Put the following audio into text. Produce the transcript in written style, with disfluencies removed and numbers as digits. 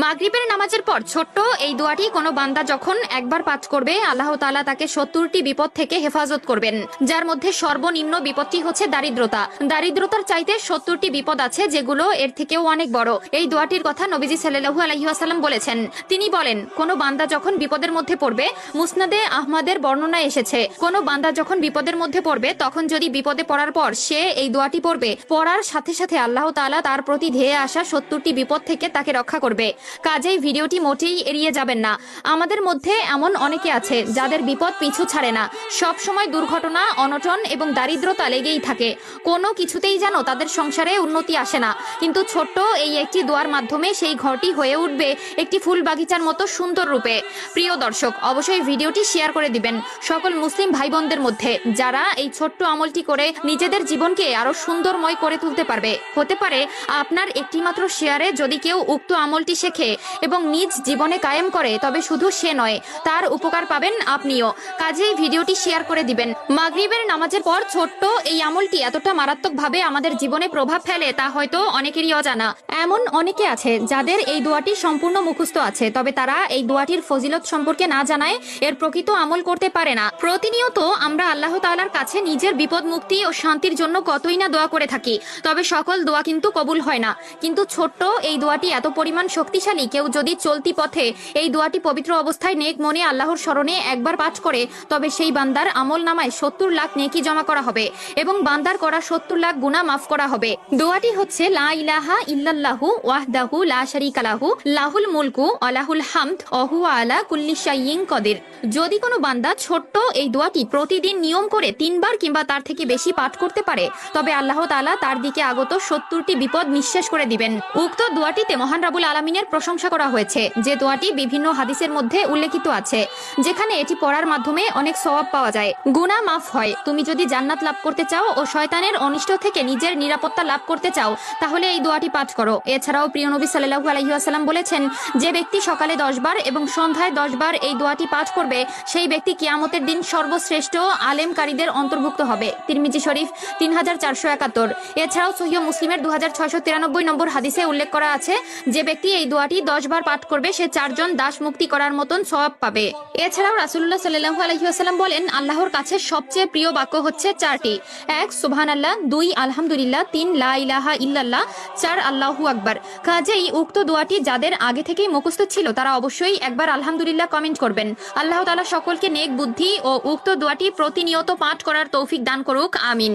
মাগরিবের নামাজের পর ছোট্ট এই দোয়াটি কোনো বান্দা যখন একবার পাঠ করবে, আল্লাহ তাআলা তাকে ৭০টি বিপদ থেকে হেফাজত করবেন, যার মধ্যে সর্বনিম্ন বিপদটি হচ্ছে দারিদ্রতা। দারিদ্রতার চাইতে ৭০টি বিপদ আছে যেগুলো এর থেকেও অনেক বড়। এই দোয়াটির কথা নবীজি সাল্লাল্লাহু আলাইহি ওয়াসাল্লাম বলেছেন। তিনি বলেন, কোনো বান্দা যখন বিপদের মধ্যে পড়বে, মুসনাদে আহমদের বর্ণনা এসেছে, কোনো বান্দা যখন বিপদের মধ্যে পড়বে তখন যদি বিপদে পড়ার পর সে এই দোয়াটি পড়বে, পড়ার সাথে সাথে আল্লাহ তাআলা তার প্রতি ধেয়ে আসা ৭০টি বিপদ থেকে তাকে রক্ষা করবে। কাজেই ভিডিওটি মোটেই এড়িয়ে যাবেন না। আমাদের মধ্যে এমন অনেকে আছে যাদের বিপদ পিছু ছাড়ে না, সব সময় দুর্ঘটনা, অনটন এবং দারিদ্রতা লেগেই থাকে। কোনো কিছুতেই যেন তাদের সংসারে উন্নতি আসে না। কিন্তু ছোট্ট এই একটি দোয়ার মাধ্যমে সেই ঘরটি হয়ে উঠবে একটি ফুল বাগিচার মতো সুন্দর রূপে। প্রিয় দর্শক, অবশ্যই ভিডিওটি শেয়ার করে দিবেন সকল মুসলিম ভাই বোনদের মধ্যে, যারা এই ছোট্ট আমলটি করে নিজেদের জীবনকে আরো সুন্দরময় করে তুলতে পারবে। হতে পারে আপনার একটি মাত্র শেয়ারে যদি কেউ উক্ত আমলটি শেখে এবং নিজ জীবনে কায়েম করে, তবে শুধু সে নয়, তার উপকার পাবেন আপনিও। কাজেই ভিডিওটি শেয়ার করে দিবেন। মাগরিবের নামাজের পর ছোট্ট এই আমলটি এতটা মারাত্মকভাবে আমাদের জীবনে প্রভাব ফেলে তা হয়তো অনেকেরই অজানা। এমন অনেকে আছে যাদের এই দোয়াটি সম্পূর্ণ মুখস্থ আছে, তবে তারা এই দোয়াটির ফজিলত সম্পর্কে না জানায় এর প্রকৃত আমল করতে পারে না। প্রতিনিয়ত আমরা আল্লাহ তাআলার কাছে নিজের বিপদ মুক্তি ও শান্তির জন্য কতই না দোয়া করে থাকি, তবে সকল দোয়া কিন্তু কবুল হয় না। কিন্তু ছোট্ট এই দোয়াটি এত পরিমাণ শক্তিশালী, কেউ যদি চলতি পথে এই দোয়াটি পবিত্র অবস্থায় নেক মনে আল্লাহর স্মরণে একবার পাঠ করে, তবে সেই বান্দার আমল নামায় ৭০ লাখ নেকি জমা করা হবে এবং বান্দার করা ৭০ লাখ গুনাহ মাফ করা হবে। দোয়াটি হচ্ছে লা ইলাহা ইল্লাল্লাহু ওয়াহদাহু লা শারীকা লাহু লাহুল মুলকু ওয়া লাহুল হামদ ওয়া হুয়া আলা কুল্লি শাইইন কদির। যদি কোনো বান্দা ছোট্ট এই দোয়াটি প্রতিদিন নিয়ম করে ৩ বার কিংবা তার থেকে বেশি পাঠ করতে পারে, তবে আল্লাহ তাআলা তার দিকে আগত ৭০টি বিপদ নিঃশেষ করে দিবেন। উক্ত দোয়াটিতে মহান রাব্বুল আলামিনের প্রশংসা করা হয়েছে, যে দোয়াটি বিভিন্ন হাদিসের মধ্যে উল্লেখিত আছে, যেখানে এটি পড়ার মাধ্যমে অনেক সওয়াব পাওয়া যায়, গুনাহ মাফ হয়। তুমি যদি জান্নাত লাভ করতে চাও ও শয়তানের অনিষ্ট থেকে নিজের নিরাপত্তা লাভ করতে চাও, তাহলে এই দোয়াটি পাঠ করো। এছাড়াও প্রিয় নবী সাল্লাল্লাহু আলাইহি ওয়াসাল্লাম বলেছেন, যে ব্যক্তি সকালে 10 বার এবং সন্ধ্যায় 10 বার এই দোয়াটি পাঠ করবে, সেই ব্যক্তি কিয়ামতের দিন সর্বশ্রেষ্ঠ আলেমকারীদের অন্তর্ভুক্ত হবে। তিরমিজি শরীফ 3471। এছাড়াও সহিহ মুসলিমের 2693 নম্বর হাদিসে উল্লেখ করা আছে, যে ব্যক্তি এই দোয়াটি 10 বার পাঠ করবে সে 4 জন দাস মুক্তি করার মতন সওয়াব পাবে। এছাড়াও রাসূলুল্লাহ সাল্লাল্লাহু আলাইহি ওয়াসাল্লাম বলেন, আল্লাহর কাছে সবচেয়ে প্রিয় বাক্য হচ্ছে 4টি: 1 সুবহানাল্লাহ, 2 আলহামদুলিল্লাহ, 3 লা ইলাহা ইল্লাল্লাহ, 4 আল্লাহু আকবার। কাজেই উক্ত দোয়াটি যাদের আগে থেকেই মুখস্থ ছিল তারা অবশ্যই একবার আলহামদুলিল্লাহ কমেন্ট করবেন। আল্লাহ তাআলা সকলকে নেক বুদ্ধি ও উক্ত দোয়াটি প্রতিনিয়ত পাঠ করার তৌফিক দান করুক, আমিন।